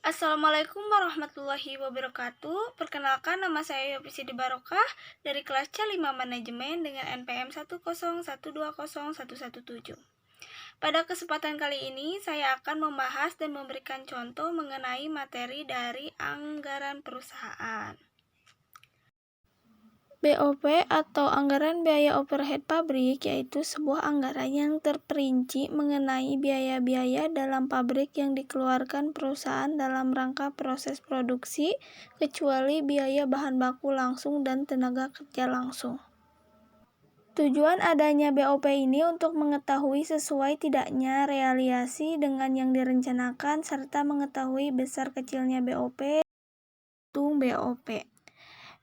Assalamualaikum warahmatullahi wabarakatuh. Perkenalkan, nama saya Yofisidi Barokah dari kelas C5 Manajemen dengan NPM 101201117. Pada kesempatan kali ini, saya akan membahas dan memberikan contoh mengenai materi dari anggaran perusahaan. BOP atau anggaran biaya overhead pabrik yaitu sebuah anggaran yang terperinci mengenai biaya-biaya dalam pabrik yang dikeluarkan perusahaan dalam rangka proses produksi, kecuali biaya bahan baku langsung dan tenaga kerja langsung. Tujuan adanya BOP ini untuk mengetahui sesuai tidaknya realisasi dengan yang direncanakan serta mengetahui besar kecilnya BOP,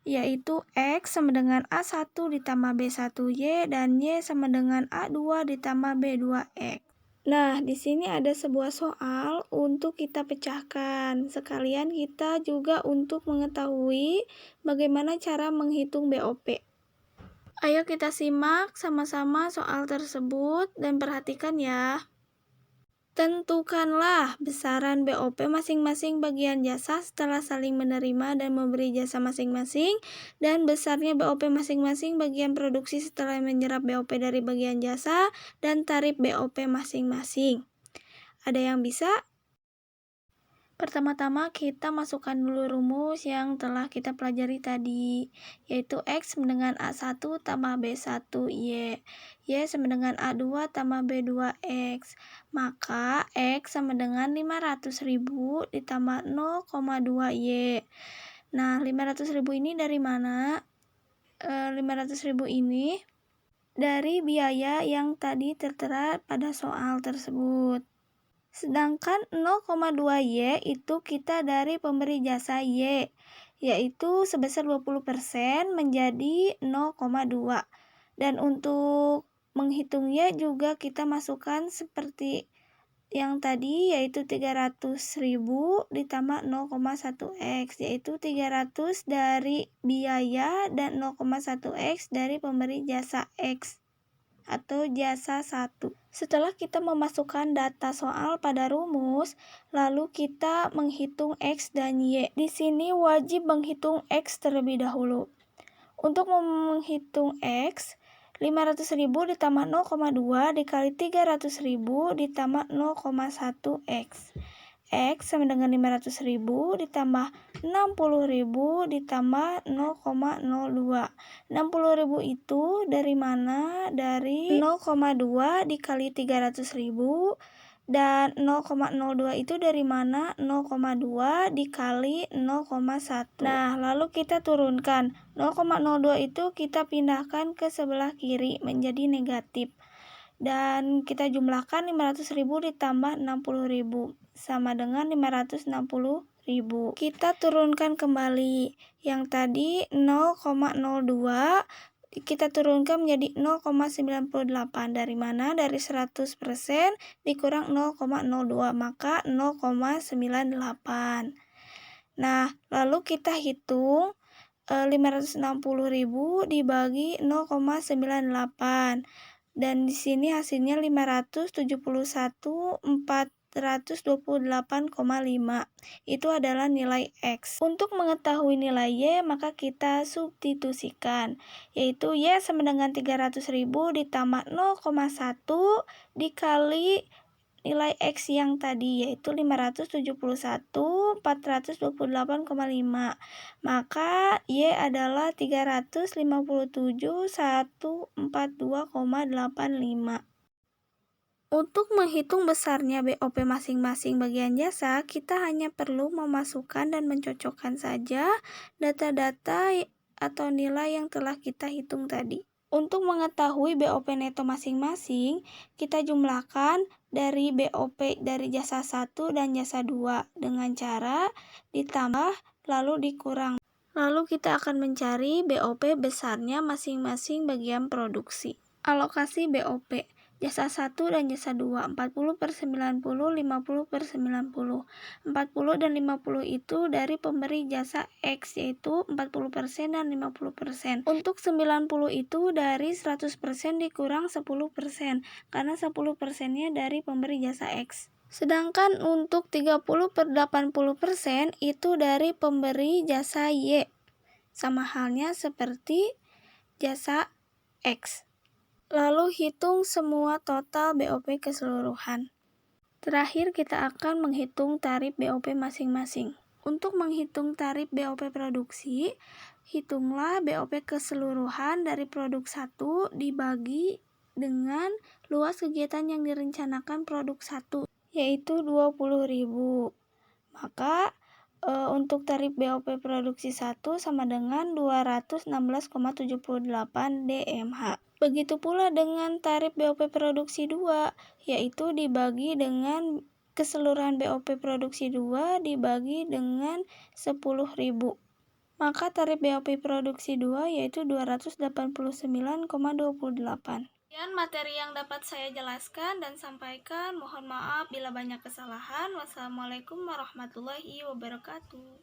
yaitu X sama dengan A1 ditambah B1Y dan Y sama dengan A2 ditambah B2X. Nah, di sini ada sebuah soal untuk kita pecahkan. Sekalian kita juga untuk mengetahui bagaimana cara menghitung BOP. Ayo kita simak sama-sama soal tersebut dan perhatikan ya. Tentukanlah besaran BOP masing-masing bagian jasa setelah saling menerima dan memberi jasa masing-masing, dan besarnya BOP masing-masing bagian produksi setelah menyerap BOP dari bagian jasa, dan tarif BOP masing-masing. Ada yang bisa? Pertama-tama kita masukkan dulu rumus yang telah kita pelajari tadi, yaitu X sama dengan A1 tambah B1Y, Y sama dengan A2 tambah B2X. Maka X sama dengan 500.000 ditambah 0,2Y. Nah, 500.000 ini dari mana? 500.000 ini dari biaya yang tadi tertera pada soal tersebut. Sedangkan 0,2Y itu kita dari pemberi jasa Y, yaitu sebesar 20% menjadi 0,2. Dan untuk menghitung Y juga kita masukkan seperti yang tadi, yaitu 300.000 ditambah 0,1X, yaitu 300 dari biaya dan 0,1X dari pemberi jasa X atau jasa 1. Setelah kita memasukkan data soal pada rumus, lalu kita menghitung X dan Y. Di sini wajib menghitung X terlebih dahulu. Untuk menghitung X, 500.000 ditambah 0,2 dikali 300.000 ditambah 0,1X. X sama dengan 500.000 ditambah 60.000 ditambah 0,02. 60.000 itu dari mana? Dari 0,2 dikali 300.000, dan 0,02 itu dari mana? 0,2 dikali 0,1. Nah, lalu kita turunkan. 0,02 itu kita pindahkan ke sebelah kiri menjadi negatif. Dan kita jumlahkan 500.000 ditambah 60.000 sama dengan 560.000. Kita turunkan kembali. Yang tadi 0,02 kita turunkan menjadi 0,98. Dari mana? Dari 100% dikurang 0,02, maka 0,98. Nah, lalu kita hitung 560.000 dibagi 0,98. Dan di sini hasilnya 571.428,5. Itu adalah nilai X. Untuk mengetahui nilai Y, maka kita substitusikan, yaitu Y sama dengan 300.000 ditambah 0,1 dikali nilai X yang tadi, yaitu 571.428,5. Maka Y adalah 357.142,85. Untuk menghitung besarnya BOP masing-masing bagian jasa, kita hanya perlu memasukkan dan mencocokkan saja data-data atau nilai yang telah kita hitung tadi. Untuk mengetahui BOP neto masing-masing, kita jumlahkan dari BOP dari jasa 1 dan jasa 2 dengan cara ditambah lalu dikurang. Lalu kita akan mencari BOP besarnya masing-masing bagian produksi. Alokasi BOP jasa 1 dan jasa 2, 40/90, 50/90. 40 dan 50 itu dari pemberi jasa X, yaitu 40% dan 50%. Untuk 90 itu dari 100% dikurang 10%, karena 10%-nya dari pemberi jasa X. Sedangkan untuk 30/80% itu dari pemberi jasa Y, sama halnya seperti jasa X. Lalu hitung semua total BOP keseluruhan. Terakhir kita akan menghitung tarif BOP masing-masing. Untuk menghitung tarif BOP produksi, hitunglah BOP keseluruhan dari produk 1 dibagi dengan luas kegiatan yang direncanakan produk 1, yaitu 20.000. Maka untuk tarif BOP produksi 1 sama dengan 216,78 DMH. Begitu pula dengan tarif BOP produksi 2, yaitu dibagi dengan keseluruhan BOP produksi 2 dibagi dengan 10.000. Maka tarif BOP produksi 2 yaitu 289,28. Sekian materi yang dapat saya jelaskan dan sampaikan. Mohon maaf bila banyak kesalahan. Wassalamualaikum warahmatullahi wabarakatuh.